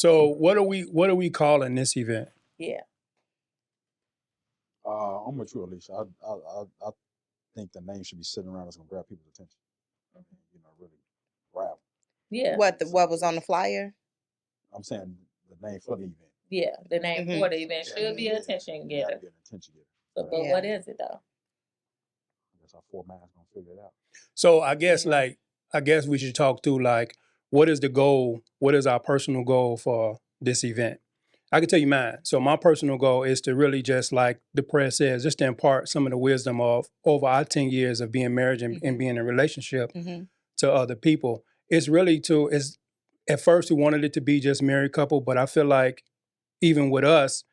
So what are we calling this event? Yeah. I'm with you, Alicia. I think the name should be sitting around that's gonna grab people's attention. Really grab. Yeah. What was on the flyer? I'm saying the name for the event. Yeah. The name Mhm. for the event should be attention Yeah, getter. be an attention getter. So, but Yeah. what is it though? I guess our four minds gonna figure it out. So I guess Yeah. I guess we should talk through like what is the goal? What is our personal goal for this event? I can tell you mine. So my personal goal is to really just like the prayer says, just to impart some of the wisdom of over our 10 years of being married and being in a relationship Mhm. to other people. It's really is at first we wanted it to be just married couple, but I feel like even with us,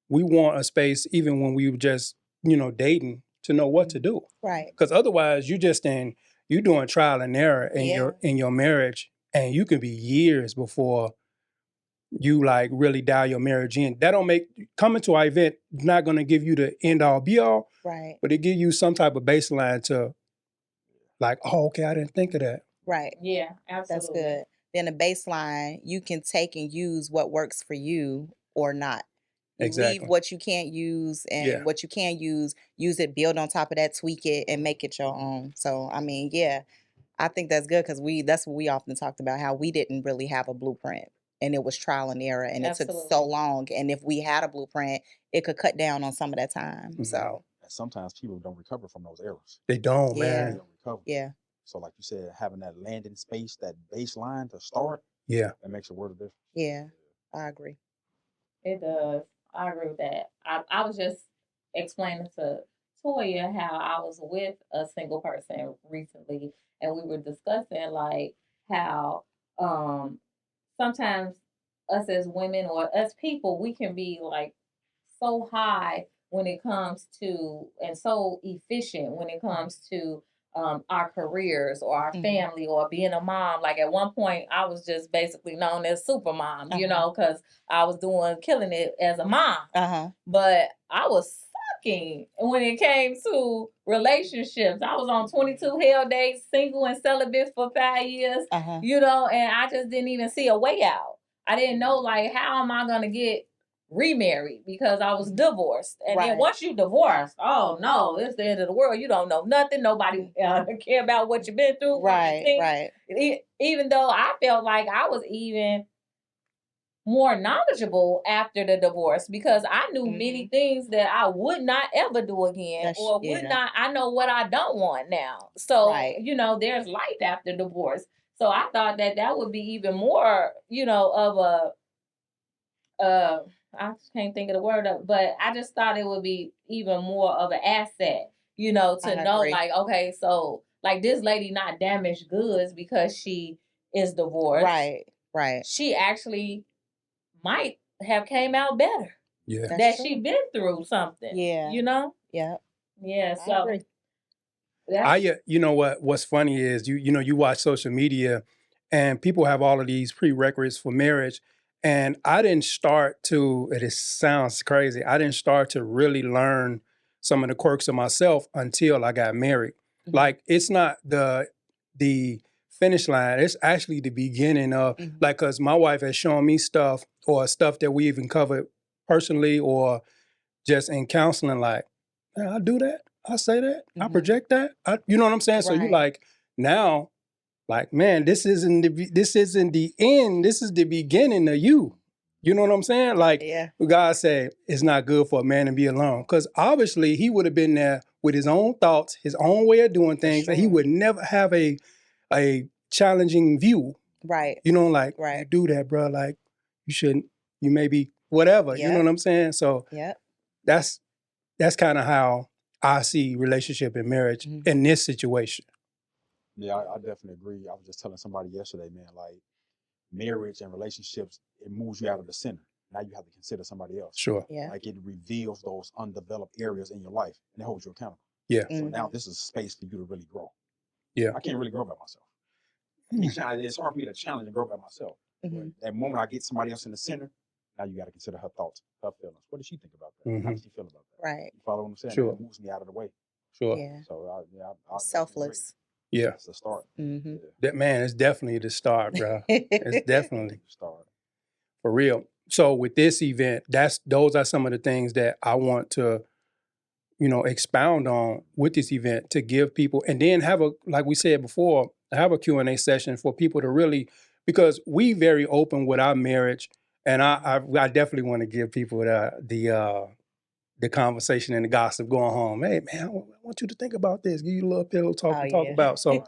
we want a space even when we were just, dating to know what to do. Right. Because otherwise you doing trial and error in your marriage, and you can be years before you like really dial your marriage in. That don't make coming to our event not gonna give you the end all be all, Right. but it give you some type of baseline to like, oh, okay, I didn't think of that. Right. Yeah, absolutely. That's good. Then the baseline, you can take and use what works for you or not. You Exactly. leave what you can't use, and Yeah. what you can use it, build on top of that, tweak it, and make it your own. So, I mean, yeah, I think that's good because that's what we often talked about, how we didn't really have a blueprint, and it was trial and error, and it took so Absolutely. long. And if we had a blueprint, it could cut down on some of that time. Mhm. So, And sometimes people don't recover from those errors. They don't, Yeah. They man. don't recover. yeah, So like you said, having that landing space, that baseline to start, Yeah. that makes a world of difference. yeah, I agree. It does. I agree with that. I was just explaining to Toya how I was with a single person recently, and we were discussing like how sometimes us as women or us people, we can be like so high when it comes to and so efficient when it comes to our careers or our Mhm. family or being a mom. Like at one point, I was just basically known as super mom, because I was killing it as a mom. But I was sucking when it came to relationships. I was on 22 hell days, single and celibate for 5 years, and I just didn't even see a way out. I didn't know, like, how am I going to get remarried because I was divorced. And then once you divorced, oh no, it's the end of the world. You don't know nothing. Nobody care about what you've been through. Right. Even though I felt like I was even more knowledgeable after the divorce because I knew many things that I would not ever do again I know what I don't want now. So, there's life after divorce. So I thought that would be even more, of I can't think of the word, but I just thought it would be even more of an asset, to know like, okay, so like this lady not damaged goods because she is divorced. Right. She actually might have came out better. Yeah. That she been through something. Yeah. Yeah. Yeah. I So agree. You know what's funny is you watch social media and people have all of these prerequisites for marriage. And I didn't start to, it sounds crazy, I didn't start to really learn some of the quirks of myself until I got married. Mhm. Like it's not the finish line, it's actually the beginning of like, cause my wife has shown me stuff or stuff that we even covered personally or just in counseling, like, man, I do that. I say that. I project that. You know what I'm saying? So you like now, like, man, this isn't the end. This is the beginning of you. You know what I'm saying? Like, God said, it's not good for a man to be alone. Because obviously he would have been there with his own thoughts, his own way of doing things, and he would never have a challenging view. Right. Like, you do that, bro. Like, you shouldn't, you maybe, whatever. You know what I'm saying? So that's kind of how I see relationship and marriage in this situation. Yeah, I definitely agree. I was just telling somebody yesterday, man, like marriage and relationships, it moves you out of the center. Now you have to consider somebody else. Sure. Yeah. Like it reveals those undeveloped areas in your life and it holds you accountable. Yeah. So now this is a space for you to really grow. Yeah. I can't really grow by myself. It's hard for me to challenge and grow by myself. But that moment I get somebody else in the center, now you got to consider her thoughts, her feelings. What does she think about that? How does she feel about that? Right. You follow what I'm saying? Sure. It moves me out of the way. Sure. Yeah. So I Selfless. Yeah. It's the start. That man, it's definitely the start, bro. It's definitely the start. For real. So with this event, those are some of the things that I want to, expound on with this event to give people, and then like we said before, have a Q&A session for people to really, because we very open with our marriage, and I definitely want to give people the conversation and the gossip going home. Hey man, I want you to think about this. Give you a little pillow talk to talk about. So,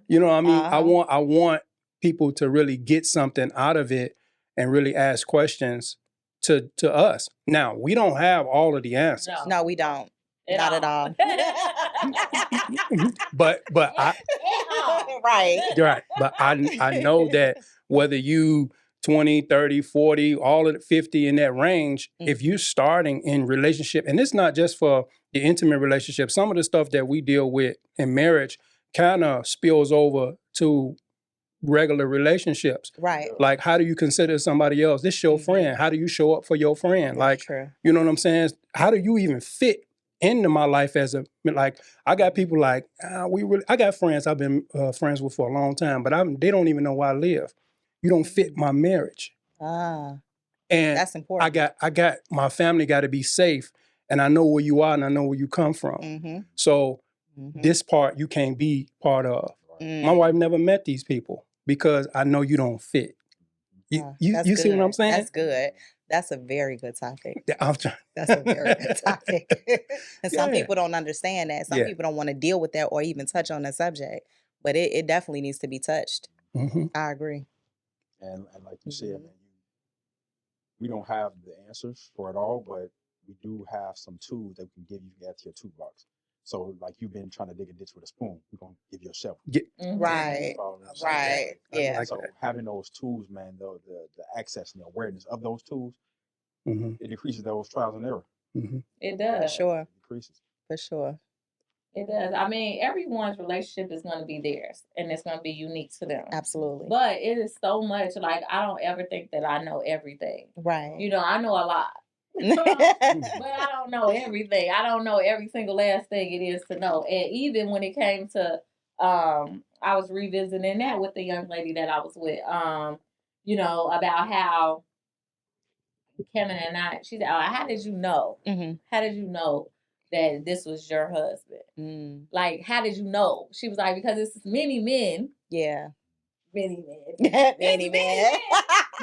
you know what I mean? Uh-huh. I want people to really get something out of it and really ask questions to us. Now, we don't have all of the answers. No, we don't. Not at all. but I Right. right. But I know that whether you 20, 30, 40, all of the 50 in that range, if you're starting in relationship, and it's not just for the intimate relationship, some of the stuff that we deal with in marriage kind of spills over to regular relationships. Right. Like, how do you consider somebody else? This your friend. How do you show up for your friend? Like, True. you know what I'm saying? How do you even fit into my life I got people like, I got friends I've been friends with for a long time, but they don't even know where I live. You don't fit my marriage. And that's important. I got my family got to be safe, and I know where you are and I know where you come from. So this part you can't be part of. My wife never met these people because I know you don't fit. You see what I'm saying? That's good. That's a very good topic. That's a very good topic. And some people don't understand that. Some people don't want to deal with that or even touch on the subject. But it definitely needs to be touched. I agree. And like you said, man, we don't have the answers for it all, but we do have some tools that we can give you to add to your toolbox. So like you've been trying to dig a ditch with a spoon, we're going to give you a shovel. Right. Right. Yeah. So having those tools, man, the access and the awareness of those tools, it decreases those trials and error. It does. For sure. It decreases. For sure. It does. I mean, everyone's relationship is going to be theirs, and it's going to be unique to them. Absolutely. But it is so much, like, I don't ever think that I know everything. Right. I know a lot. But I don't know everything. I don't know every single last thing it is to know. And even when it came to, I was revisiting that with the young lady that I was with, about how Kevin and I, she said, how did you know? How did you know that this was your husband? Like, how did you know? She was like, because it's many men. Yeah. Many men. Many men.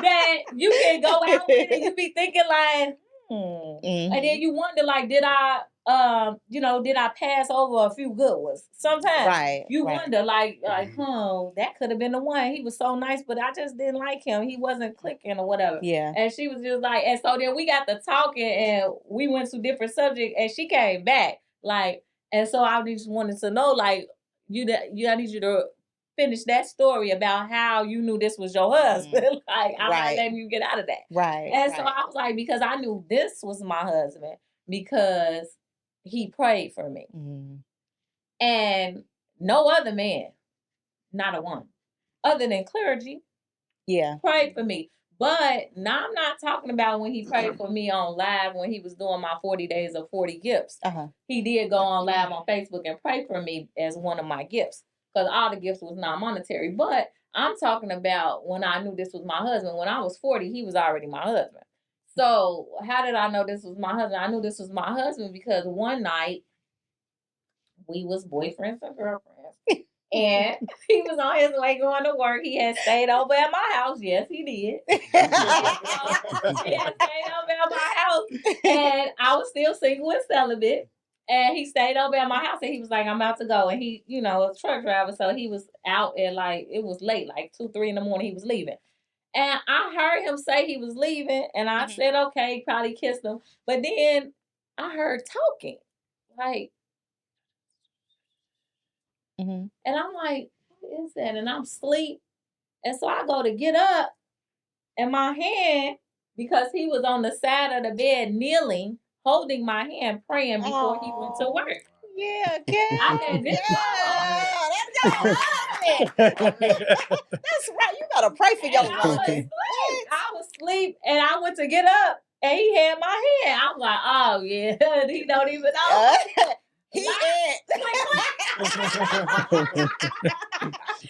That you can go out with and you be thinking like, and then you wonder, like, did I pass over a few good ones? Sometimes you wonder, like, that could have been the one. He was so nice, but I just didn't like him. He wasn't clicking or whatever. Yeah. And she was just like, and so then we got to talking and we went to different subjects and she came back. Like, and so I just wanted to know, like, I need you to finish that story about how you knew this was your husband. Like, I'm not letting you get out of that. Right. And so I was like, because I knew this was my husband because he prayed for me. And no other man, not a one, other than clergy, prayed for me. But now I'm not talking about when he prayed for me on live when he was doing my 40 days of 40 gifts. He did go on live on Facebook and pray for me as one of my gifts. Because all the gifts was non-monetary. But I'm talking about when I knew this was my husband. When I was 40, he was already my husband. So how did I know this was my husband? I knew this was my husband because one night we was boyfriends and girlfriends. And he was on his way going to work. He had stayed over at my house. Yes, he did. He had stayed over at my house. And I was still single and celibate. And he stayed over at my house and he was like, I'm about to go. And he, a truck driver. So he was out at it was late, like 2, 3 in the morning, he was leaving. And I heard him say he was leaving. And I said, okay, probably kissed him. But then I heard talking. Like, and I'm like, what is that? And I'm asleep. And so I go to get up and my hand, because he was on the side of the bed kneeling, holding my hand, praying before he went to work. Yeah, okay. I said, that's right. You gotta pray for your husband. I was asleep and I went to get up and he had my hand. I was like, oh yeah, he don't even know. He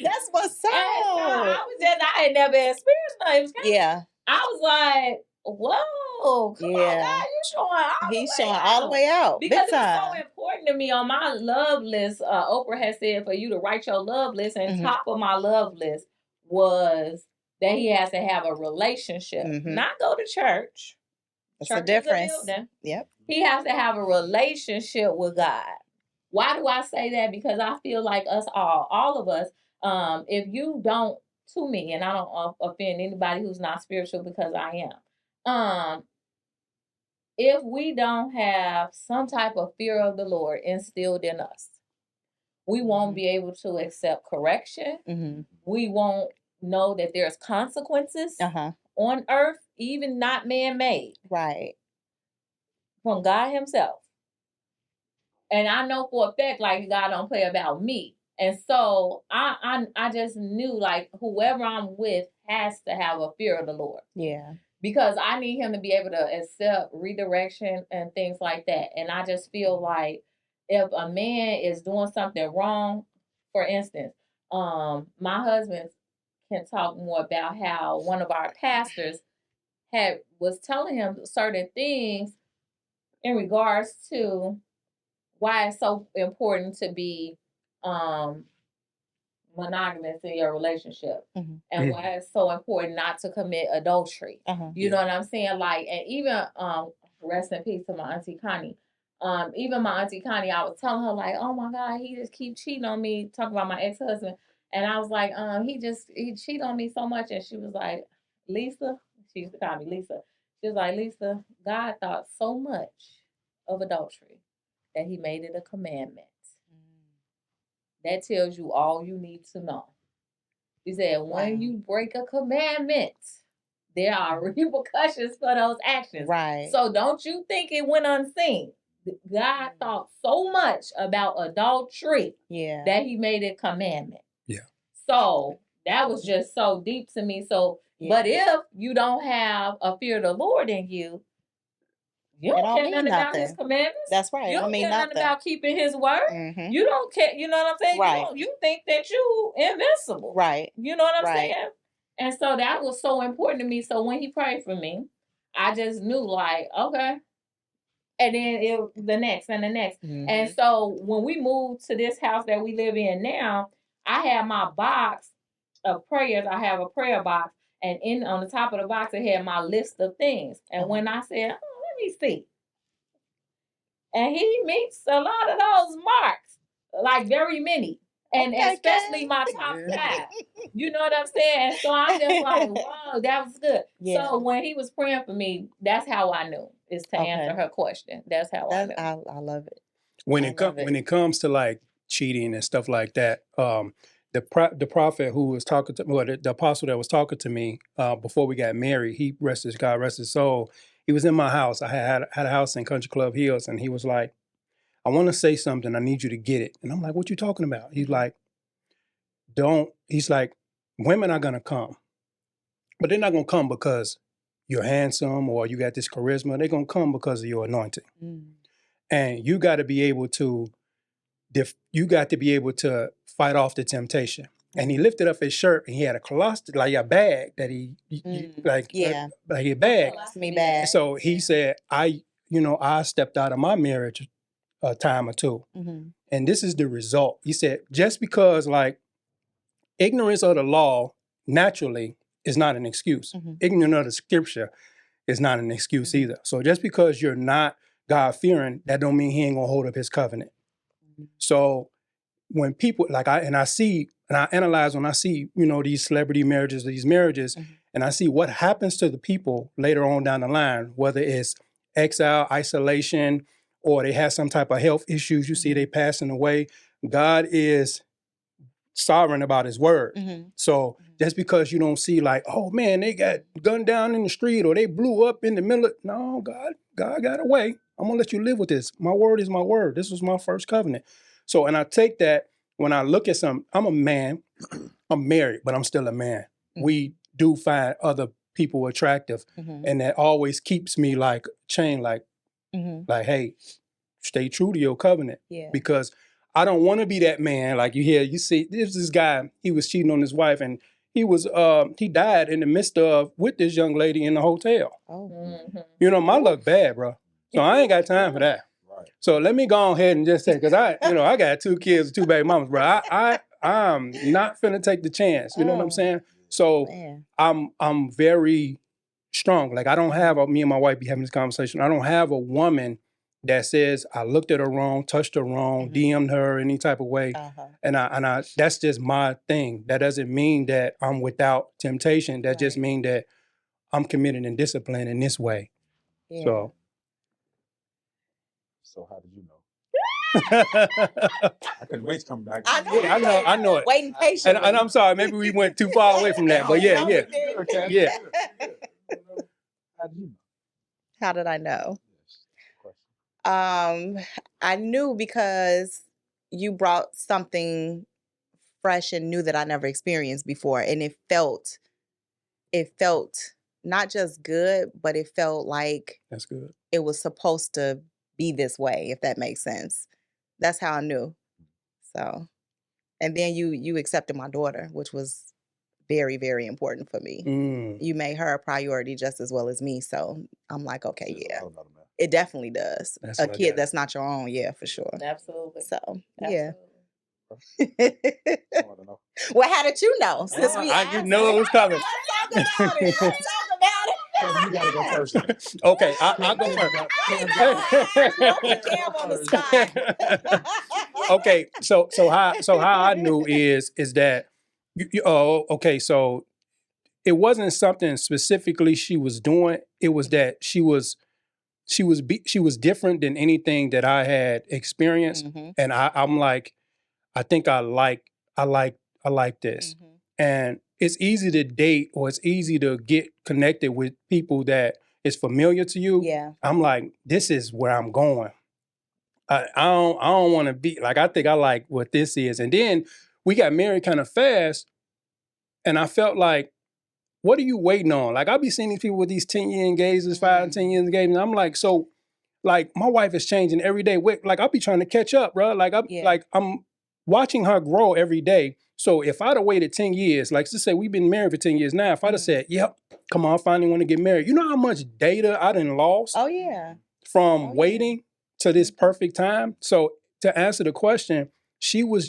That's what's up. I had never experienced nothing. Yeah. I was like, whoa, come on, God, He's showing all the way out. Because Big time. it's so important to me on my love list. Oprah has said for you to write your love list, and top of my love list was that he has to have a relationship, not go to church. That's the difference. Yep. He has to have a relationship with God. Why do I say that? Because I feel like us all of us, if you don't, to me, and I don't offend anybody who's not spiritual because I am, if we don't have some type of fear of the Lord instilled in us, we won't be able to accept correction. We won't know that there's consequences on earth, even not man-made. Right. From God himself. And I know for a fact, like, God don't play about me. And so I just knew, like, whoever I'm with has to have a fear of the Lord. Yeah. Because I need him to be able to accept redirection and things like that. And I just feel like if a man is doing something wrong, for instance, my husband can talk more about how one of our pastors was telling him certain things in regards to why it's so important to be monogamous in your relationship, and why it's so important not to commit adultery. You know what I'm saying? Like, and even rest in peace to my auntie Connie. Even my auntie Connie, I was telling her, like, oh my God, he just keep cheating on me, talking about my ex-husband. And I was like, he cheated on me so much. And she was like, Lisa, she used to call me Lisa. She was like, Lisa, God thought so much of adultery that he made it a commandment. That tells you all you need to know. He said, when you break a commandment, there are repercussions for those actions. Right. So don't you think it went unseen. God thought so much about adultery that he made it a commandment. Yeah. So that was just so deep to me. So, but if you don't have a fear of the Lord in you, you don't care nothing about his commandments. That's right. You don't care nothing about keeping his word. You don't care. You know what I'm saying? Right. You think that you invincible. Right. You know what I'm saying? And so that was so important to me. So when he prayed for me, I just knew, like, okay. And then the next and the next. And so when we moved to this house that we live in now, I have my box of prayers. I have a prayer box. And on the top of the box, it had my list of things. And when I said, let me see. And he meets a lot of those marks, like very many. And especially my top 5. You know what I'm saying? So I'm just like, wow, that was good. Yeah. So when he was praying for me, that's how I knew, is to answer her question. That's how I knew. I love it. When it comes to like cheating and stuff like that, the prophet who was talking to, well, the apostle that was talking to me before we got married, God rest his soul. He was in my house. I had a house in Country Club Hills, and he was like, I want to say something. I need you to get it. And I'm like, what you talking about? He's like, women are going to come, but they're not going to come because you're handsome or you got this charisma. They're going to come because of your anointing. And you got to be able to, fight off the temptation. And he lifted up his shirt and he had a colostomy, like a bag that like a bag. Me bag. So he said, I stepped out of my marriage a time or two. And this is the result. He said, just because like ignorance of the law naturally is not an excuse. Ignorance of the scripture is not an excuse either. So just because you're not God-fearing, that don't mean he ain't gonna hold up his covenant. So when people I analyze when I see, these celebrity marriages, and I see what happens to the people later on down the line, whether it's exile, isolation, or they have some type of health issues, you see they passing away. God is sovereign about his word. So just because you don't see like, oh man, they got gunned down in the street or they blew up in the middle of, no, God got a way. I'm gonna let you live with this. My word is my word. This was my first covenant. So, and I take that when I look at I'm a man, I'm married, but I'm still a man. We do find other people attractive, and that always keeps me like chained, like, hey, stay true to your covenant. Because I don't want to be that man. Like you see, there's this guy, he was cheating on his wife and he died in the midst of with this young lady in the hotel. Oh. You know, my luck bad, bro. So I ain't got time for that. Right. So let me go ahead and just say, because I got 2 kids, 2 baby mamas, bro. I'm not finna take the chance. You know what I'm saying? So Man. I'm very strong. Like I don't have me and my wife be having this conversation. I don't have a woman that says I looked at her wrong, touched her wrong, DM'd her any type of way. And I that's just my thing. That doesn't mean that I'm without temptation. That just means that I'm committed and disciplined in this way. Yeah. So how did you know? I couldn't wait to come back. I know it. Waiting patiently. And I'm sorry, maybe we went too far away from that, but yeah. Okay. Yeah. How did you know? How did I know? Question. I knew because you brought something fresh and new that I never experienced before, and it felt not just good, but it felt like That's good. it was supposed to be this way, if that makes sense. That's how I knew. So, and then you accepted my daughter, which was very, very important for me. You made her a priority just as well as me. So I'm like, okay, yeah, it definitely does. That's A what I kid got. that's not your own, yeah, for sure. Absolutely. So yeah. Absolutely. I want to know. Well, how did you know? Since we I didn't know it was coming. Let's talk about it. Let's talk about it. You gotta go first. Okay, I'll go first. Okay, so how I knew is that okay, so it wasn't something specifically she was doing. It was that she was different than anything that I had experienced, and I'm like, I think I like this, and it's easy to date or it's easy to get connected with people that is familiar to you. Yeah. I'm like, this is where I'm going. I don't want to be like, I think I like what this is. And then we got married kind of fast, and I felt like, what are you waiting on? Like I be seeing these people with these 10-year engagements, 5 and 10 years engagements. I'm like, so like my wife is changing every day. Like I'll be trying to catch up, bro. Like I'm watching her grow every day. So if I'd have waited 10 years, like let's say we've been married for 10 years now, if I'd have said, yep, come on, I finally want to get married. You know how much data I done lost Oh yeah. from waiting to this perfect time? So to answer the question, she was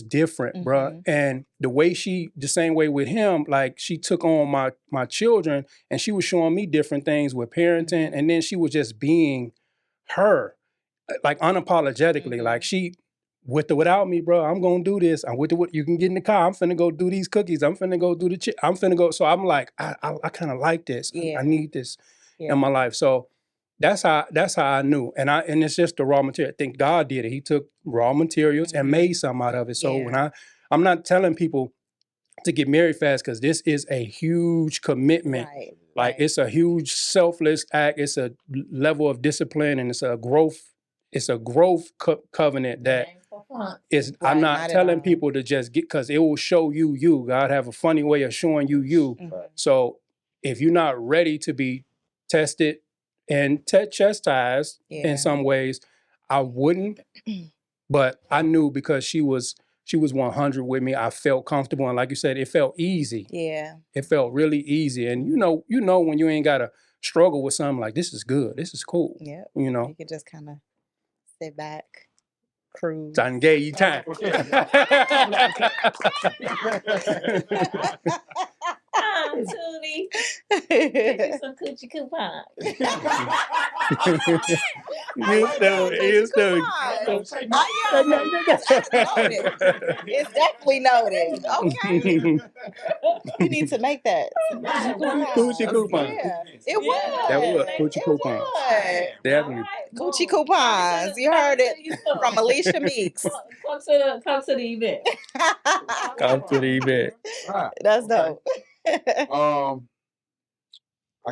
different, bruh. And the way the same way with him, like she took on my children and she was showing me different things with parenting. And then she was just being her, like unapologetically. Like she, with or without me, bro, I'm gonna do this. I'm with you can get in the car. I'm finna go do these cookies. I'm finna go do I'm finna go. So I'm like, I kind of like this. Yeah. I need this in my life. So that's how I knew. And it's just the raw material. I think God did it. He took raw materials and made something out of it. So when I'm not telling people to get married fast, because this is a huge commitment. Right. Like it's a huge selfless act. It's a level of discipline, and it's a growth covenant that is. Right, I'm not not at telling all. people to just get, because it will show you. God have a funny way of showing you. So if you're not ready to be tested and chastised in some ways, I wouldn't. But I knew because she was 100 with me. I felt comfortable, and like you said, it felt easy. Yeah. It felt really easy, and you know when you ain't gotta struggle with something, like this is good, this is cool. Yeah. You know, You could just kind of sit back, cruise. I done gave you time. Tootie. Get you some coochie coupons. You still. It's definitely noted. Okay. You need to make that. Coochie coupons. Yeah. It was. That was coochie It coupons. was. Definitely. Coochie coupons. You heard it from Alicia Meeks. Come to the event. Come to the event. Right. That's dope. I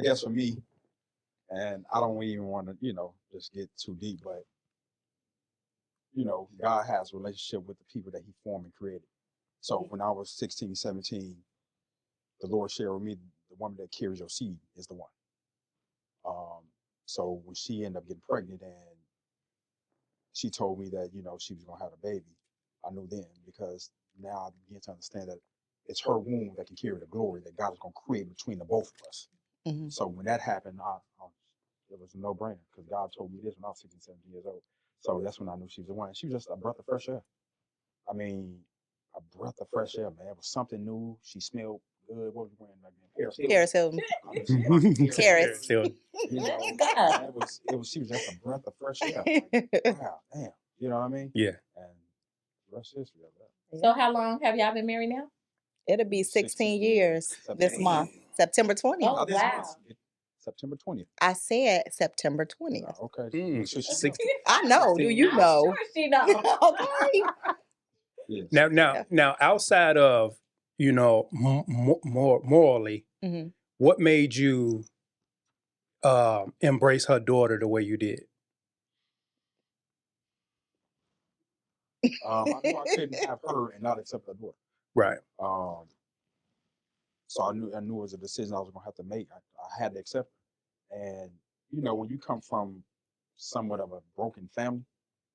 guess for me, and I don't even want to, just get too deep, but God has a relationship with the people that he formed and created. So when I was 16, 17, the Lord shared with me, the woman that carries your seed is the one. So when she ended up getting pregnant and she told me that, she was going to have a baby, I knew then, because now I began to understand that it's her womb that can carry the glory that God is going to create between the both of us. Mm-hmm. So when that happened, it was a no-brainer because God told me this when I was 16, 17 years old. So that's when I knew she was the one. She was just a breath of fresh air. I mean, a breath of fresh air, man. It was something new. She smelled good. What was she wearing again? Paris Hilton. Paris. Paris. You know, God. she was just a breath of fresh air. Like, wow, damn. You know what I mean? Yeah. And the rest is history of that. So how long have y'all been married now? It'll be 16 years this month, September 20th. Oh, This wow. month, September 20th. I said September 20th. Okay. So she 60. I know. Do you know? I'm sure she knows. Okay. Yes. Now, outside of, you know, more morally, Mm-hmm. what made you embrace her daughter the way you did? I knew I couldn't have her and not accept her daughter. Right. So I knew it was a decision I was gonna have to make. I had to accept her. And you know, when you come from somewhat of a broken family,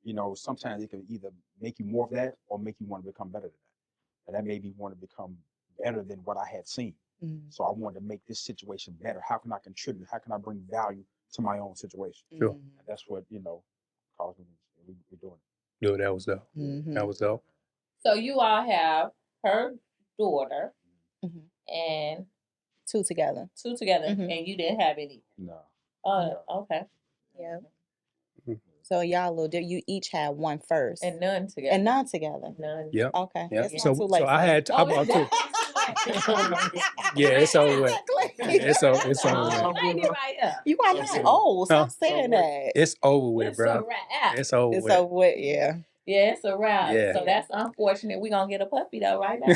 you know, sometimes it can either make you more of that or make you want to become better than that. And that made me want to become better than what I had seen. Mm-hmm. So I wanted to make this situation better. How can I contribute? How can I bring value to my own situation? Sure. And that's what, you know, caused me. We're doing it. No, that was dope. Mm-hmm. That was dope. So you all have her daughter Mm-hmm. and Two together. and you didn't have any. No. Oh, okay. Yeah. Mhm. So y'all you each had one first. And none together. And none together. None. Yep. Okay. Yeah. It's So, not too late. so I had Oh, about it's two. definitely Yeah, it's over with. It's over. It's over Oh, with. lady right here. You are not old. Stop saying that. It's over with, It's bro. a wrap. It's over It's with. over with, yeah. Yeah, it's a wrap. Yeah. So that's unfortunate. We're going to get a puppy, though, right now.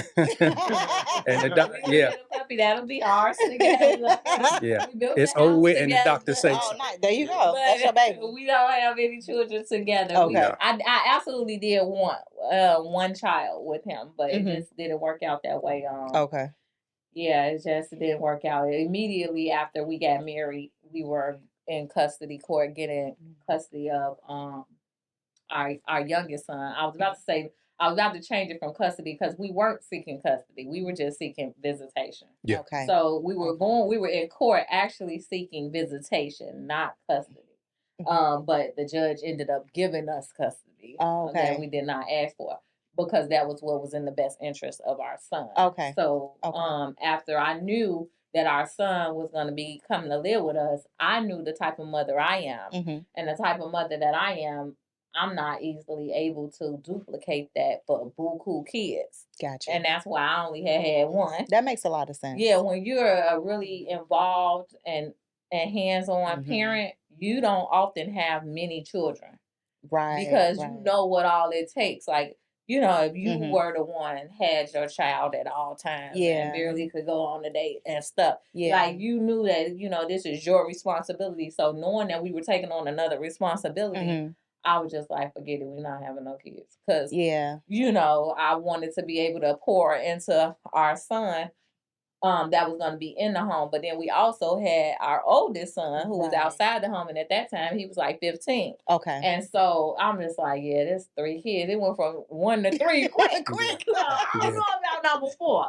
And the We doc, gonna yeah, get a puppy. That'll be ours together. yeah. We built It's the over house with, and the together, doctor say Oh, so. nice. There you go. but That's your baby. we don't have any children together. Okay. No. I absolutely did want one child with him, but Mhm. it just didn't work out that way. Okay. Yeah, it just didn't work out. Immediately after we got married, we were in custody court getting custody of our youngest son. I was about to change it from custody because we weren't seeking custody. We were just seeking visitation. Yeah. Okay. So we were in court actually seeking visitation, not custody. But the judge ended up giving us custody. Oh, okay. That we did not ask for because that was what was in the best interest of our son. Okay. So Okay. after I knew that our son was going to be coming to live with us, I knew the type of mother I am. Mm-hmm. And the type of mother that I am, I'm not easily able to duplicate that for buku kids. Gotcha. And that's why I only had one. That makes a lot of sense. Yeah, when you're a really involved and hands-on parent, you don't often have many children. Right. Because you know what all it takes. Like, you know, if you Mhm. were the one had your child at all times and barely could go on a date and stuff. Yeah. Like, you knew that, you know, this is your responsibility. So knowing that we were taking on another responsibility, Mhm. I was just like, forget it, we're not having no kids. Because, Yeah. you know, I wanted to be able to pour into our son that was going to be in the home. But then we also had our oldest son who was Right. outside the home. And at that time, he was like 15. Okay. And so I'm just like, yeah, there's 3 kids. It went from 1 to 3 quick. So I don't know about number 4.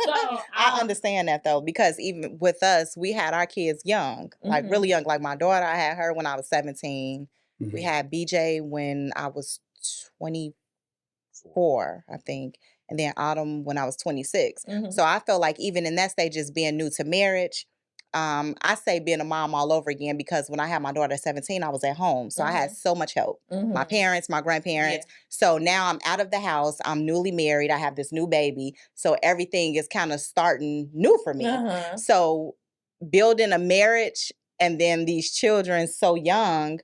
So I understand that though, because even with us, we had our kids young, like really young. Like my daughter, I had her when I was 17. Mhm. We had BJ when I was 24, I think. And then Autumn when I was 26. So I felt like even in that stage, just being new to marriage, I say being a mom all over again because when I had my daughter at 17, I was at home. So I had so much help. My parents, my grandparents. Yeah. So now I'm out of the house. I'm newly married. I have this new baby. So everything is kind of starting new for me. So building a marriage and then these children so young,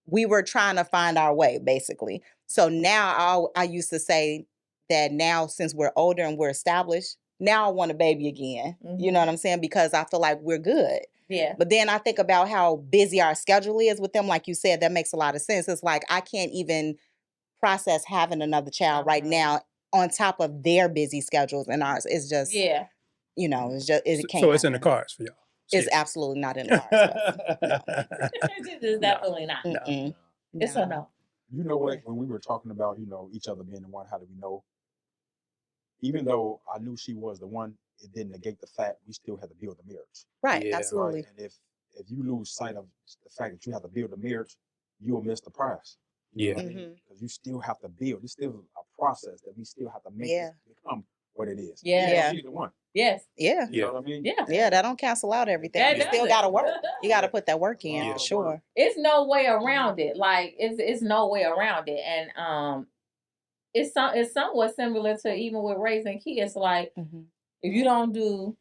we were trying to find our way basically. So now I used to say that now since we're older and we're established, now I want a baby again. You know what I'm saying? Because I feel like we're good. Yeah. But then I think about how busy our schedule is with them. Like you said, that makes a lot of sense. It's like I can't even process having another child right now on top of their busy schedules and ours. It's just, you know, it's just, it can't So it's in the happen. cards for y'all. It's absolutely not in the cards. No. It's definitely not. Mm-mm. It's a no. You know what? When we were talking about, you know, each other being the one, how do we know? even though I knew she was the one, it didn't negate the fact we still had to build the marriage. Right, Yeah. absolutely. Right? And if you lose sight of the fact that you have to build a marriage, you'll miss the prize. You know what I mean? Because you still have to build. It's still a process that we still have to make it become what it is. Yeah. She's the one. Yes. Yeah. You know what I mean? Yeah. Yeah, that don't cancel out everything. That You still doesn't. gotta work. You gotta put that work in Yeah. for sure. It's no way around it. Like it's no way around it. And it's somewhat similar to even with raising kids. Like if you don't do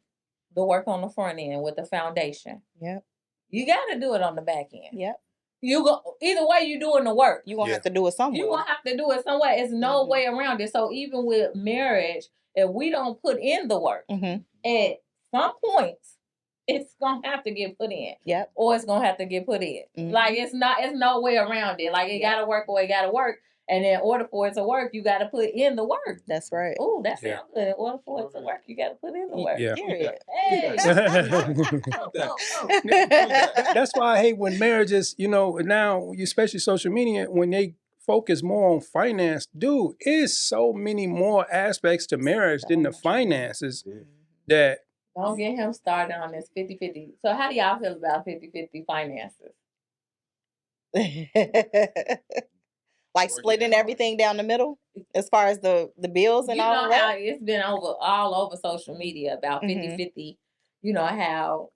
the work on the front end with the foundation, Yep. you gotta do it on the back end. Yep. You go either way you doing the work. You gonna have to do it somewhere. You gonna have to do it somewhere. It's no way around it. So even with marriage, if we don't put in the work, at some point, it's gonna have to get put in. Yep. Or it's gonna have to get put in. Like it's no way around it. Like it gotta work or it gotta work. And in order for it to work, you gotta put in the work. That's right. Oh, that sounds good. In order for it to work, you gotta put in the work. Yeah. Period. Hey. That's why I hate when marriages, now, especially social media, when they focus more on finance. Dude, it's so many more aspects to marriage than the finances that. Don't get him started on this 50-50. So how do y'all feel about 50-50 finances? Like splitting everything down the middle as far as the bills and all know that? How it's been all over social media about 50-50. You know how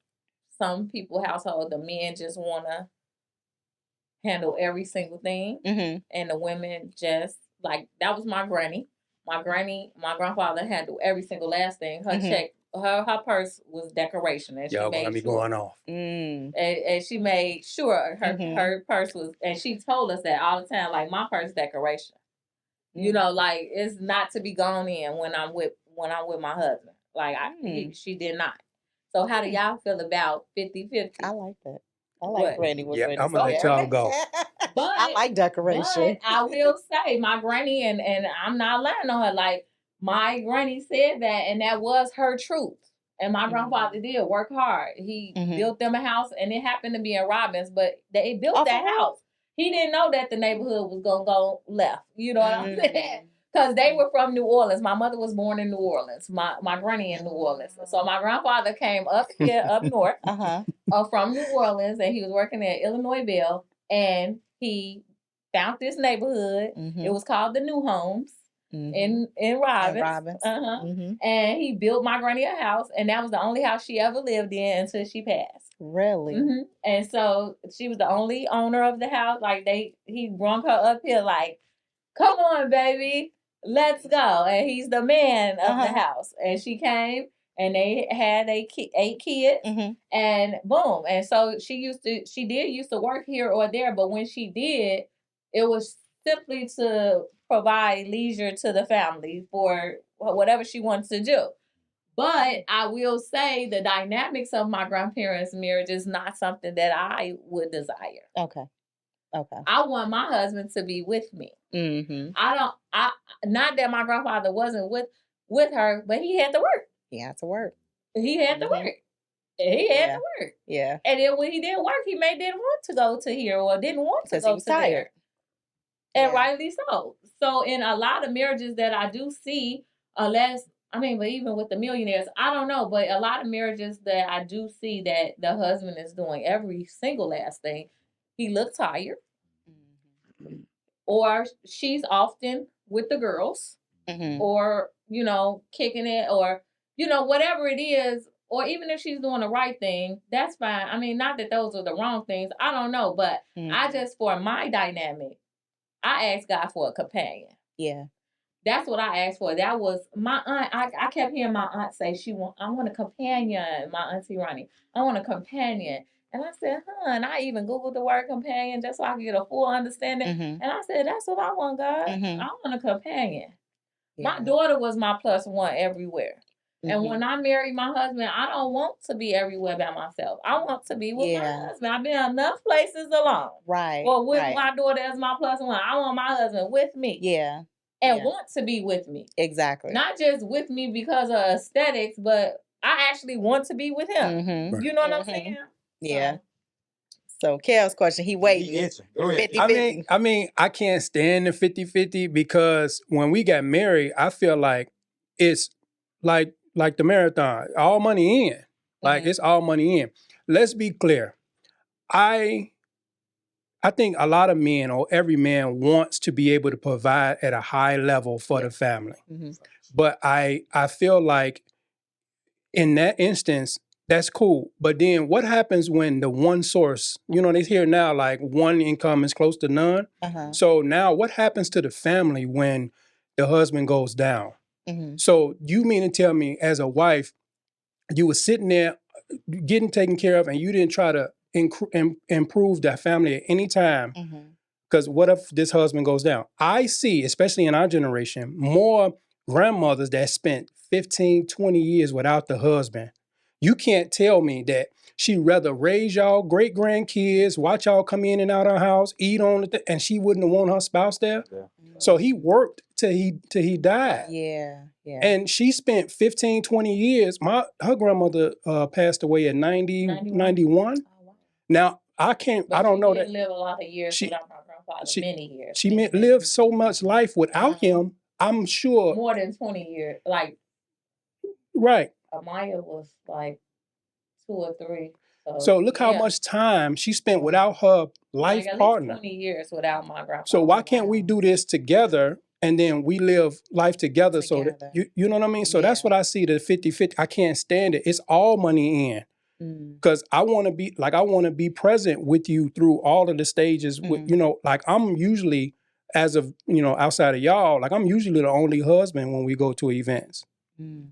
some people household, the men just want to handle every single thing. And the women just, like, that was my granny. My grandfather handled every single last thing. Her check, her purse was decoration. And Y'all she made gonna be sure, going off. and she made sure her purse was, and she told us that all the time, like, my purse decoration. You know, like, it's not to be gone in when I'm with my husband. Like, she did not. So how do y'all feel about 50-50? I like that. I like granny with granny. I'm gonna let y'all go. But I like decoration. But I will say, my granny, and I'm not lying on her, like, my granny said that, and that was her truth. And my grandfather did work hard. He built them a house, and it happened to be in Robbins, but they built that house. He didn't know that the neighborhood was going to go left. You know what I'm saying? Because they were from New Orleans. My mother was born in New Orleans. My granny in New Orleans. So my grandfather came up here, up north, from New Orleans, and he was working at Illinois Bell, and he found this neighborhood. It was called the New Homes in Robbins. And he built my granny a house, and that was the only house she ever lived in until she passed. Really? And so she was the only owner of the house. Like, he brought her up here like, come on, baby, let's go. And he's the man of the house. And she came, and they had 8 kids, and boom. And so she did used to work here or there, but when she did, it was simply to provide leisure to the family for whatever she wants to do. But I will say the dynamics of my grandparents' marriage is not something that I would desire. Okay. I want my husband to be with me. Not that my grandfather wasn't with her, but he had to work. He had to work. He had to work. He had to work. Yeah. And then when he didn't work, he didn't want to go to here or didn't want to go to there. And rightly so. So in a lot of marriages that I do see, but even with the millionaires, I don't know, but a lot of marriages that I do see that the husband is doing every single last thing, he looks tired. Or she's often with the girls. Or, kicking it, or, whatever it is. Or even if she's doing the right thing, that's fine. I mean, not that those are the wrong things. I don't know. But for my dynamic, I asked God for a companion. Yeah. That's what I asked for. That was my aunt. I kept hearing my aunt say, I want a companion, my auntie Ronnie. I want a companion. And I said, and I even Googled the word companion just so I could get a full understanding. And I said, that's what I want, God. I want a companion. Yeah. My daughter was my plus one everywhere. And when I married my husband, I don't want to be everywhere by myself. I want to be with my husband. I've been enough places alone. Right. Or with my daughter as my plus one. I want my husband with me. Yeah. And want to be with me. Exactly. Not just with me because of aesthetics, but I actually want to be with him. You know what I'm saying? Yeah. So Kel's question, he waiting. 50-50. I can't stand the 50-50 because when we got married, I feel like it's like the marathon, all money in. Like it's all money in. Let's be clear. I think a lot of men or every man wants to be able to provide at a high level for the family. But I feel like in that instance, that's cool. But then what happens when the one source, they hear now like one income is close to none. So now what happens to the family when the husband goes down? So you mean to tell me as a wife, you were sitting there getting taken care of and you didn't try to improve that family at any time? Because what if this husband goes down? I see, especially in our generation, more grandmothers that spent 15, 20 years without the husband. You can't tell me that she'd rather raise y'all great grandkids, watch y'all come in and out of her house, eat on it, and she wouldn't want her spouse there. Yeah. So he worked till he died. Yeah. And she spent 15, 20 years. Her grandmother passed away at 91. Oh, wow. Now, I don't know that. She didn't live a lot of years without my grandfather, many years. She lived so much life without him, I'm sure. More than 20 years. Like, right. Amaya was like 2 or 3. So look how much time she spent without her life partner. 20 years without my grandfather. So why can't we do this together and then we live life together. So that, you know what I mean? So that's what I see, the 50-50. I can't stand it. It's all money in. Because I want to be present with you through all of the stages. With, like I'm usually, as of, outside of y'all, like I'm usually the only husband when we go to events.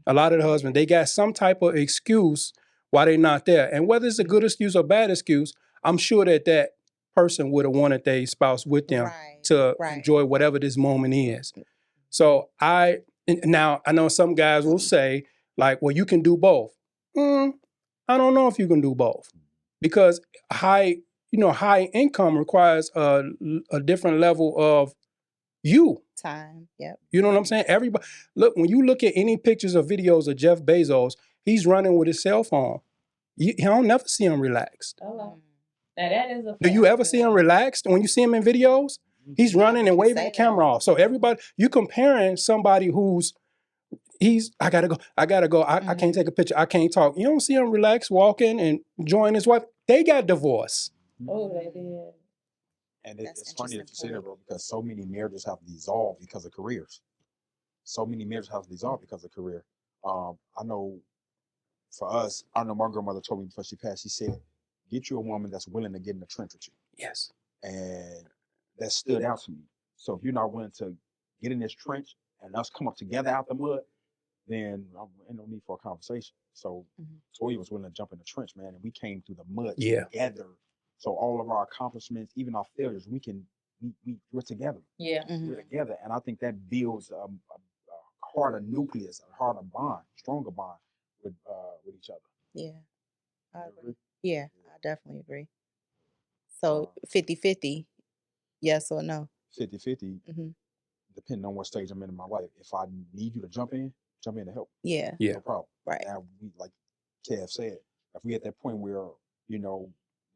A lot of the husbands, they got some type of excuse why they're not there. And whether it's a good excuse or bad excuse, I'm sure that person would have wanted their spouse with them to enjoy whatever this moment is. So now I know some guys will say like, well, you can do both. I don't know if you can do both, because high income requires a different level of time. Yep. You know what I'm saying? Everybody, look, when you look at any pictures or videos of Jeff Bezos, he's running with his cell phone. You don't never see him relaxed. Oh, now that is a fact. Do you ever see him relaxed when you see him in videos? He's running and waving the camera off. So everybody, you comparing somebody I gotta go. I can't take a picture. I can't talk. You don't see him relaxed, walking and enjoying his wife. They got divorced. Oh, they did. And it's funny that you say that, bro, because so many marriages have dissolved because of careers. So many marriages have dissolved because of career. I know for us, I know my grandmother told me before she passed, she said, get you a woman that's willing to get in the trench with you. Yes. And that stood out to me. So if you're not willing to get in this trench and us come up together out the mud, then ain't no need for a conversation. So Toya was willing to jump in the trench, man, and we came through the mud together. So all of our accomplishments, even our failures, we're together. Yeah. We're together. And I think that builds a harder nucleus, a harder bond, stronger bond with each other. Yeah. I agree. Yeah, I definitely agree. So 50-50, yes or no? 50-50, depending on what stage I'm in my life. If I need you to jump in to help. Yeah. No problem. Right. Now, like Kev said, if we at that point where,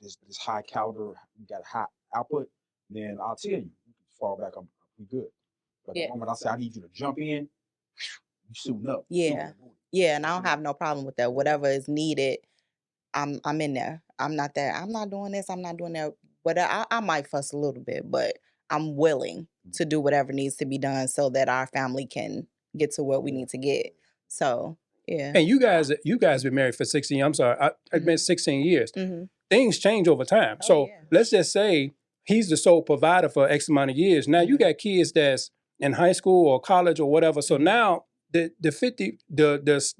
this high caliber, you got high output, then I'll tell you fall back, we good. But the moment I say I need you to jump in, you suiting up. Yeah. Yeah, and I don't have no problem with that. Whatever is needed, I'm in there. I'm not doing this, I'm not doing that. But I might fuss a little bit, but I'm willing to do whatever needs to be done so that our family can get to where we need to get. So, yeah. And you guys been married for 16 years. I'm sorry, I've been 16 years. Things change over time. So let's just say he's the sole provider for X amount of years. Now you got kids that's in high school or college or whatever. So now the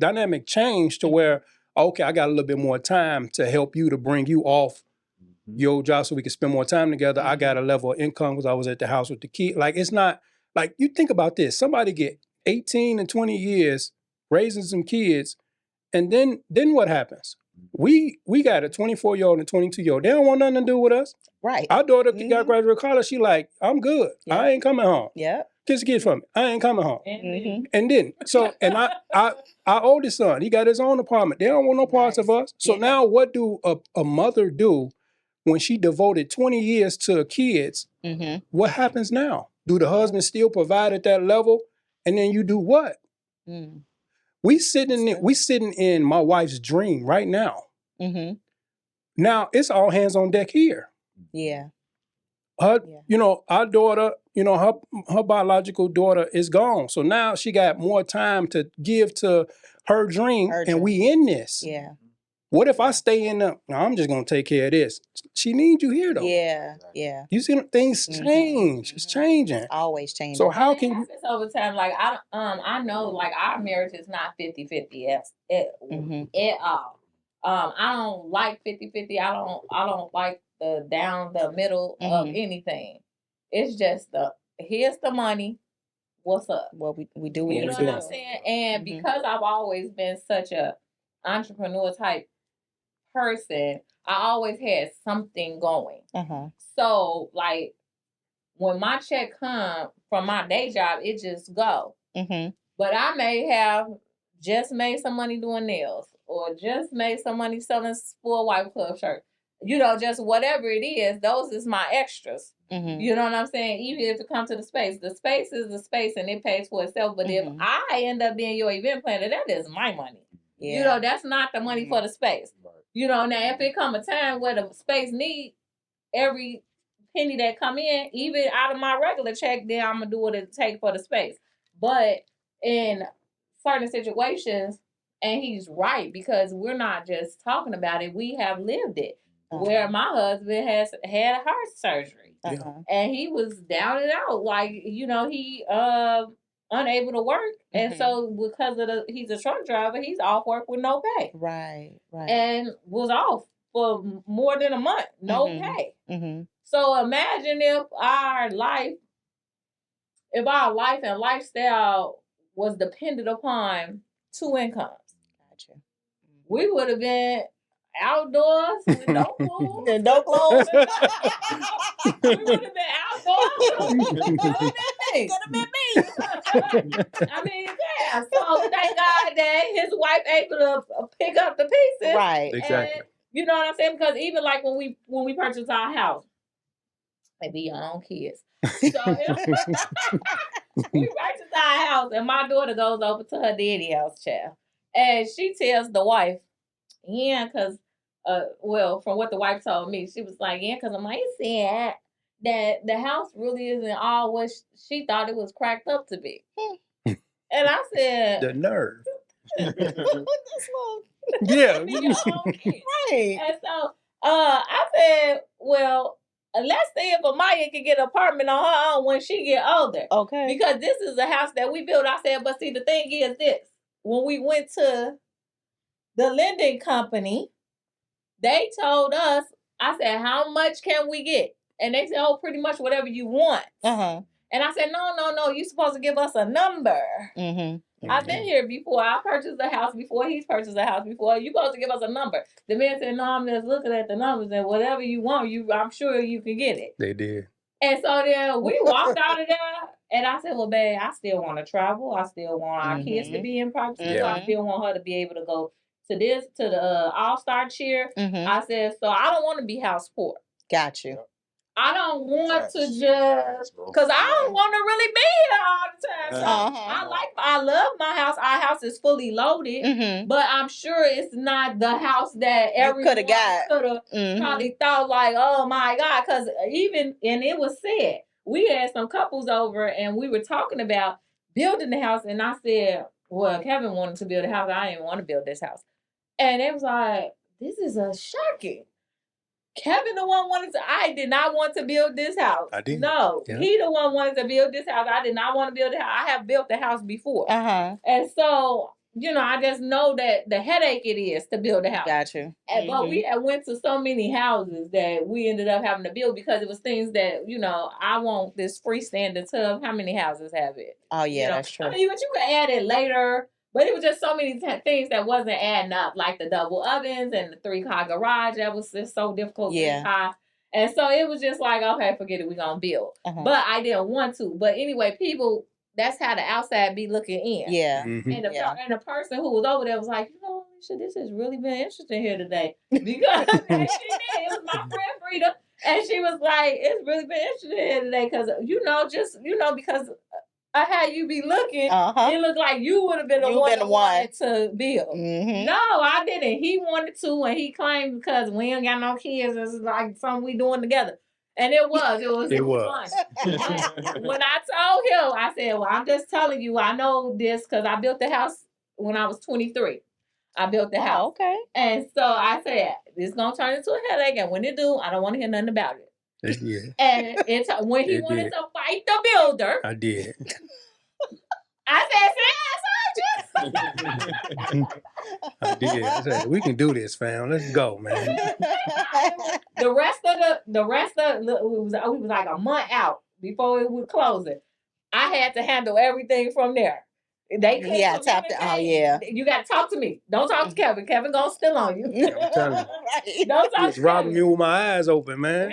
dynamic changed to where, okay, I got a little bit more time to help you, to bring you off your job so we can spend more time together. I got a level of income because I was at the house with the kid. Like, it's not like, you think about this. Somebody get 18 and 20 years raising some kids, and then what happens? We got a 24-year-old and a 22-year-old. They don't want nothing to do with us. Right. Our daughter got graduated college. She like, I'm good. Yep. I ain't coming home. Yeah. Kiss a kid from me. I ain't coming home. And then, so, and our oldest son, he got his own apartment. They don't want no parts of us. So now what do a mother do when she devoted 20 years to kids? What happens now? Do the husband still provide at that level? And then you do what? We sitting in my wife's dream right now. Mm-hmm. Now it's all hands on deck here. Yeah. Our daughter, her biological daughter is gone. So now she got more time to give to her dream, and we in this. Yeah. What if I stay in the, no, I'm just going to take care of this. She needs you here, though. Yeah, yeah. You see, things change. It's changing. Always changing. So how can you? It's over time. Like, I know, like, our marriage is not 50-50 at all. I don't like 50-50. I don't like down the middle of anything. It's just here's the money. What's up? Well, we do what you know what I'm saying? And because I've always been such a entrepreneur type person, I always had something going. So, like, when my check come from my day job, it just go. But I may have just made some money doing nails, or just made some money selling Spoiled Wife Club shirts. Just whatever it is, those is my extras. You know what I'm saying? Even if it comes to the space is the space and it pays for itself. But if I end up being your event planner, that is my money. Yeah. That's not the money for the space. Now if it come a time where the space need every penny that come in, even out of my regular check, then I'm gonna do what it takes for the space. But in certain situations, and he's right, because we're not just talking about it, we have lived it. Where my husband has had heart surgery, and he was down and out, like, he unable to work, and so because of he's a truck driver, he's off work with no pay, right, and was off for more than a month, no pay. So imagine if our life and lifestyle was dependent upon two incomes. Gotcha. We would have been outdoors with no food and no clothes. We would have been outdoors. Could have been me. I mean, yeah. So thank God that his wife able to pick up the pieces. Right. Exactly. And, you know what I'm saying? Because even like when we purchased our house, they be your own kids. So we purchased our house, and my daughter goes over to her daddy house, child, and she tells the wife, yeah, because from what the wife told me, she was like, yeah, because I said that the house really isn't all what she thought it was cracked up to be. And I said, the nerve. Yeah. Right. And so I said, well, let's see if Amaya can get an apartment on her own when she get older. Okay. Because this is a house that we built. I said, but see, the thing is this. When we went to the lending company, they told us, I said, how much can we get? And they said, oh, pretty much whatever you want. And I said, no, you're supposed to give us a number. I've been here before. I purchased a house before. He's purchased a house before. You're supposed to give us a number. The man said, no, I'm just looking at the numbers, and whatever you want, I'm sure you can get it. They did. And so then we walked out of there, and I said, well, babe, I still want to travel. I still want our kids to be in private school. I still want her to be able to go to the All-Star cheer. I said, so I don't want to be house poor. Got you. I don't want to just, because I don't want to really be here all the time. So I love my house. Our house is fully loaded, but I'm sure it's not the house that everyone could have probably thought like, oh my God, because and it was said, we had some couples over and we were talking about building the house, and I said, well, Kevin wanted to build a house. I didn't want to build this house. And it was like, this is a shocking. Kevin the one wanted to, I did not want to build this house. I didn't. No, he the one wanted to build this house. I did not want to build the house. I have built the house before. And so, I just know that the headache it is to build a house. Gotcha. But we went to so many houses that we ended up having to build because it was things that, I want this freestanding tub. How many houses have it? Oh, yeah, that's true. But you can add it later. But it was just so many things that wasn't adding up, like the double ovens and the 3-car garage. That was just so difficult to tie. And so it was just like, okay, forget it, we're going to build. But I didn't want to. But anyway, people, that's how the outside be looking in. Yeah. And the person who was over there was like, this has really been interesting here today. Because and she did. It was my friend Frida. And she was like, it's really been interesting here today. Because, because how you be looking, it looked like you would have been the one that wanted to build. No, I didn't. He wanted to, and he claimed because we ain't got no kids, it's like something we doing together. And it was fun. When I told him, I said, well, I'm just telling you, I know this because I built the house when I was 23. I built the house. Okay. And so I said, this is going to turn into a headache. And when it do, I don't want to hear nothing about it. Yeah. And when he wanted to fight the builder. I did. I said, I did. I said, we can do this, fam. Let's go, man. the rest of it was like a month out before it was closing. I had to handle everything from there. They tapped it. Oh yeah. You got to talk to me. Don't talk to Kevin. Kevin gonna steal on you. I'm telling you. Don't talk He's robbing me with my eyes open, man.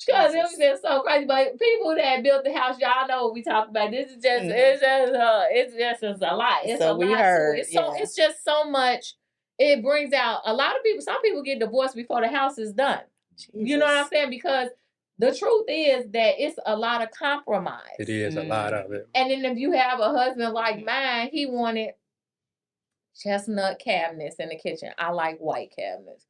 Because it was just so crazy. But people that built the house, y'all know what we talk about. This is just it's just a lot. It's so a lot. It's just so much. It brings out a lot of people. Some people get divorced before the house is done. Jesus. You know what I'm saying? Because the truth is that it's a lot of compromise. It is a lot of it. And then if you have a husband like mine, he wanted chestnut cabinets in the kitchen. I like white cabinets.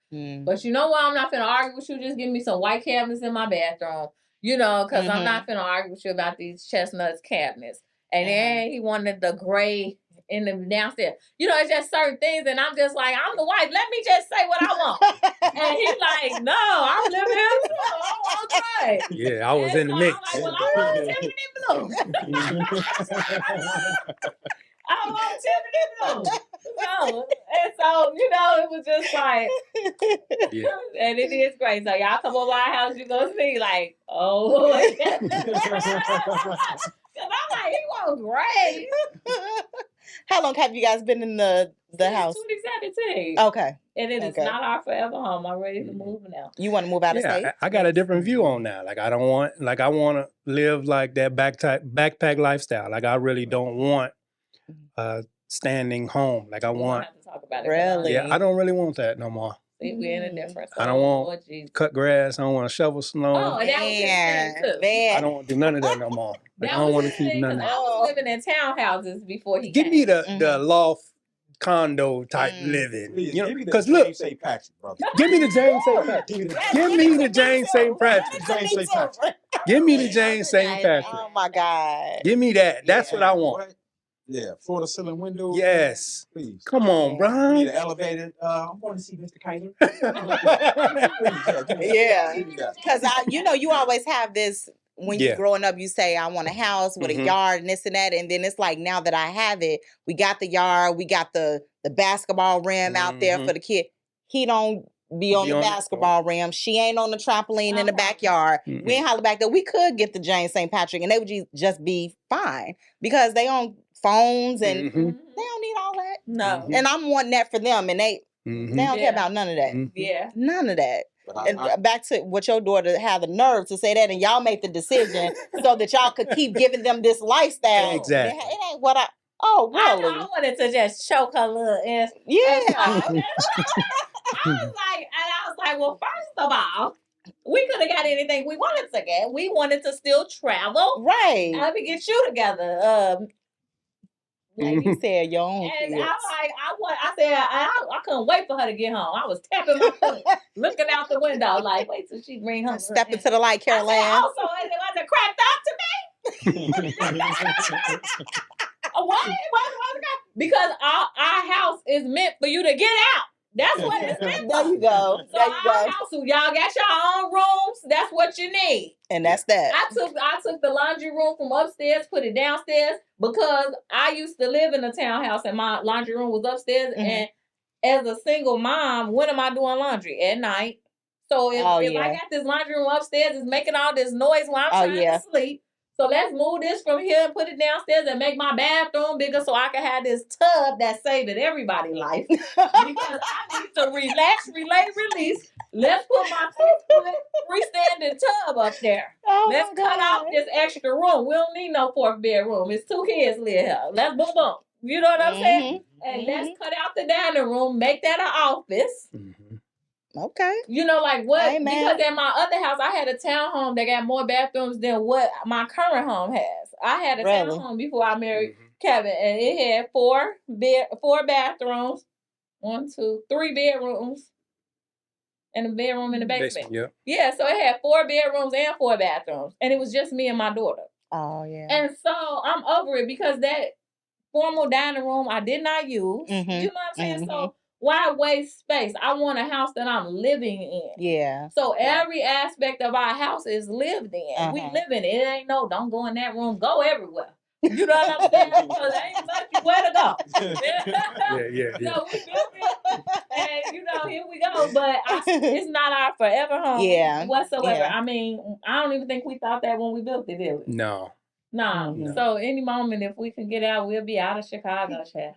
But you know what? I'm not finna argue with you. Just give me some white cabinets in my bathroom. You know, because I'm not finna argue with you about these chestnut cabinets. And then he wanted the gray in the downstairs. You know, it's just certain things. And I'm just like, I'm the wife. Let me just say what I want. And he's like, no, I'm living here too. I want gray. Yeah, I was in the mix. I'm like, well, I want Tiffany blue. I want Tiffany blue. And so, you know, it was just like, and it is great. So y'all come over our house, you gonna see like, oh. Cause I'm like, he want gray. How long have you guys been in the house? 2017. Okay. And it is not our forever home. I'm ready to move now. You want to move out of state? I got a different view on that. Like I want to live like that backpack lifestyle. Like I really don't want standing home. Like I want. Have to talk about it. Really? Yeah, I don't really want that no more. See, we're in a difference. I don't want cut grass. I don't want to shovel snow. Oh, that was I don't want to do none of that no more. Like, I don't want to keep none of that. I was living in townhouses before he Give came. me the loft condo type living. Please, you know, give me the because James look, St. Patrick, brother. Give me the James St. Patrick. Give me the James St. Patrick. James St. Patrick. Give me the James St. Patrick. Oh my God. Give me that. That's what I want. Yeah, floor to ceiling windows. Yes. Please. Come on, bro. Need an elevator. I'm going to see Mr. Kaiser. Yeah. Because you always have this when you're growing up, you say, I want a house with a yard and this and that. And then it's like, now that I have it, we got the yard, we got the basketball rim out there for the kid. He don't be on the basketball rim. She ain't on the trampoline in the backyard. We ain't holler back there. We could get the James St. Patrick and they would just be fine because they on phones and they don't need all that. No. And I'm wanting that for them and they don't care about none of that. Yeah. None of that. And back to what your daughter had the nerve to say that, and y'all made the decision so that y'all could keep giving them this lifestyle. Exactly. It ain't what oh, really? I wanted to just choke her little ass. Yeah. I was like, well, first of all, we could have got anything we wanted to get. We wanted to still travel. Right. Let me get you together. Like you said, your own and kids. I couldn't wait for her to get home. I was tapping my foot, looking out the window, like, wait till she bring home. Step into the light, Carol Ann. Also, it wasn't cracked up to me. What? Because our house is meant for you to get out. That's what it's meant for. There you go. So our house, y'all got your own rooms. That's what you need. And that's that. I took the laundry room from upstairs, put it downstairs because I used to live in a townhouse and my laundry room was upstairs. And as a single mom, when am I doing laundry? At night. So if I got this laundry room upstairs, it's making all this noise when I'm trying to sleep. So let's move this from here and put it downstairs and make my bathroom bigger so I can have this tub that's saving everybody's life. Because I need to relax, relate, release. Let's put my 2-foot freestanding tub up there. Let's cut off this extra room. We don't need no 4th bedroom. It's 2 kids live here. Let's boom boom. You know what I'm saying? And let's cut out the dining room, make that an office. Okay. You know, like what? Amen. Because at my other house, I had a townhome that got more bathrooms than what my current home has. I had a Really? townhome before I married Kevin, and it had four bathrooms, 3 bedrooms, and a bedroom in the basement. Yeah, so it had 4 bedrooms and 4 bathrooms, and it was just me and my daughter. Oh yeah. And so I'm over it because that formal dining room I did not use. You know what I'm saying? So why waste space? I want a house that I'm living in. Yeah. So every aspect of our house is lived in. We live in it. It ain't no, don't go in that room. Go everywhere. You know what I'm saying? Because there ain't much where to go. So we built it, and here we go. But it's not our forever home whatsoever. Yeah. I mean, I don't even think we thought that when we built it, did we? No. No. So any moment, if we can get out, we'll be out of Chicago, child.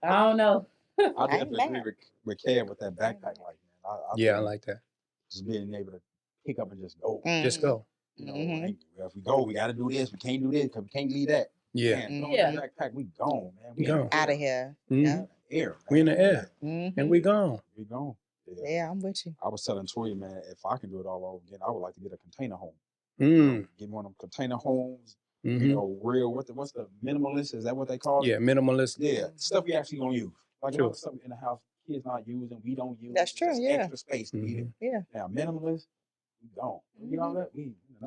I don't know. I definitely agree with Kev with that backpack life, man. I like that. Just being able to pick up and just go. Just go. If we go, we got to do this. We can't do this because we can't leave that. Yeah. Man, backpack, we gone, man. We gone. Out of here. Air. We in the air. And we gone. We gone. Yeah, I'm with you. I was telling Toya, man, if I can do it all over again, I would like to get a container home. Get one of them container homes. Real. What's the minimalist? Is that what they call it? Yeah, minimalist. Yeah, stuff we actually gonna use. Like stuff in the house kids not using, we don't use. That's true. Yeah. Extra space to eat it. Yeah. Now minimalist, we don't. You know that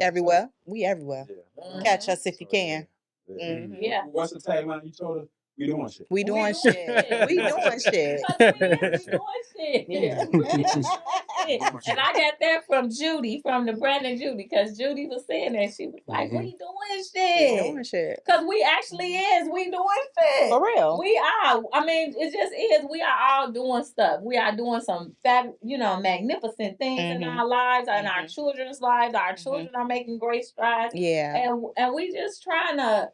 everywhere. We everywhere. Yeah. Catch us if you can. Yeah. What's the tagline you told us? We doing shit. We doing shit. We doing shit. Yeah. And I got that from Judy, from the Brandon Judy, because Judy was saying that. She was like, we doing shit. We doing shit. Because we actually is. We doing shit. For real. We are. I mean, it just is. We are all doing stuff. We are doing some magnificent things in our lives, in our children's lives. Our children are making great strides. Yeah. And we just trying to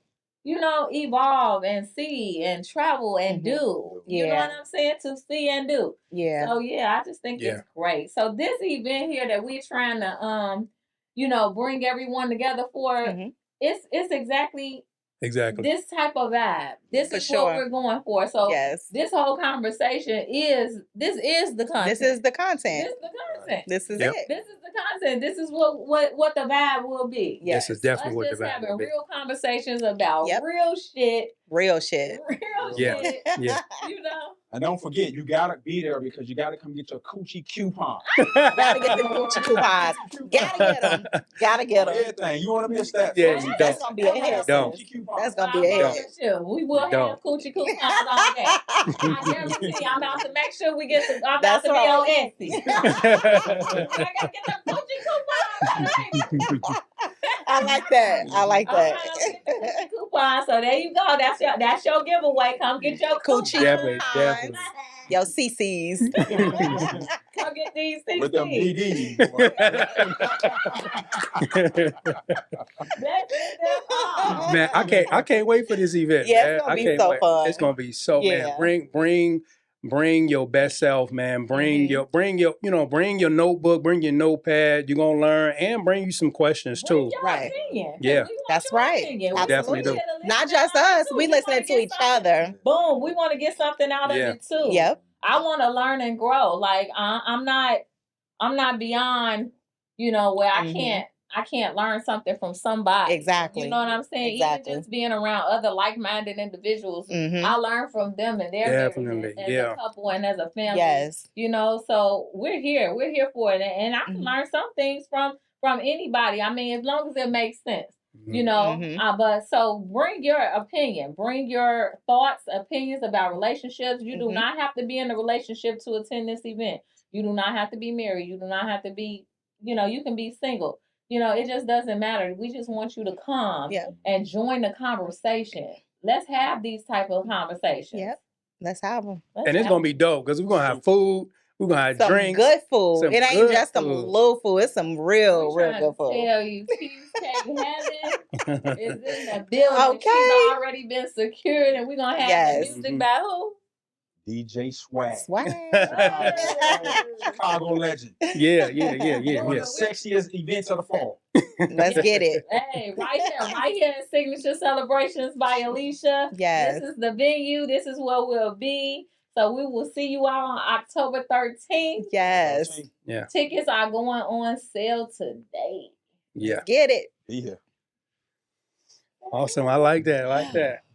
evolve and see and travel and do. You know what I'm saying? To see and do. Yeah. So I just think it's great. So this event here that we're trying to bring everyone together for, it's exactly this type of vibe. This is what we're going for. So this whole conversation is the content. This is the content. This is it. This is the content. This is what the vibe will be. Yes, this is definitely what the vibe will be. Let's just having real conversations about real shit. Real shit. Shit. Yeah. And don't forget, you gotta be there because you gotta come get your coochie coupon. Gotta get the coochie coupons. Gotta get them. Gotta get them. Everything. You want to be a stat? Yeah, that's gonna be a hit. That's gonna be a hit. We will have coochie coupons all day. I guarantee. I'm about to make sure we get some. I'm about to be on Etsy. I gotta get the coochie coupons. I like that. I like that. Coupon. So there you go. That's your giveaway. Come get your coochie. Definitely. Yo, CCs. Come get these CCs. With them DDs. Man, I can't wait for this event. Yeah, man. it's gonna be so fun. It's gonna be so man. Bring your best self, man. Bring your notebook, bring your notepad. You're gonna learn and bring you some questions too. Right. Yeah. That's right. Definitely do. Not just us. We listening to each other. Boom. We want to get something out of it too. Yep. I want to learn and grow. Like I'm not beyond, where I can't learn something from somebody. Exactly. You know what I'm saying? Exactly. Even just being around other like-minded individuals, I learn from them and their Definitely. as a couple and as a family. Yes. So we're here. We're here for it. And I can learn some things from anybody. I mean, as long as it makes sense. But so bring your opinion, bring your thoughts, opinions about relationships. You do not have to be in a relationship to attend this event. You do not have to be married. You do not have to be, you can be single. It just doesn't matter. We just want you to come and join the conversation. Let's have these type of conversations. Yep. Let's have them. And it's going to be dope because we're going to have food. We're going to have some drinks. Good food. It ain't just some little food. It's some real good food. Tell you, Cheesecake Heaven is in the building. Okay. She's already been secured, and we're going to have the music by who? DJ Swag. Oh. Chicago legend. Yeah. One of the sexiest events of the fall. Let's get it. Hey, right here in Signature Celebrations by Alicia. Yes. This is the venue. This is where we'll be. So we will see you all on October 13th. Yes. Yeah. Tickets are going on sale today. Yeah. Get it. Be here. Awesome. I like that. I like that.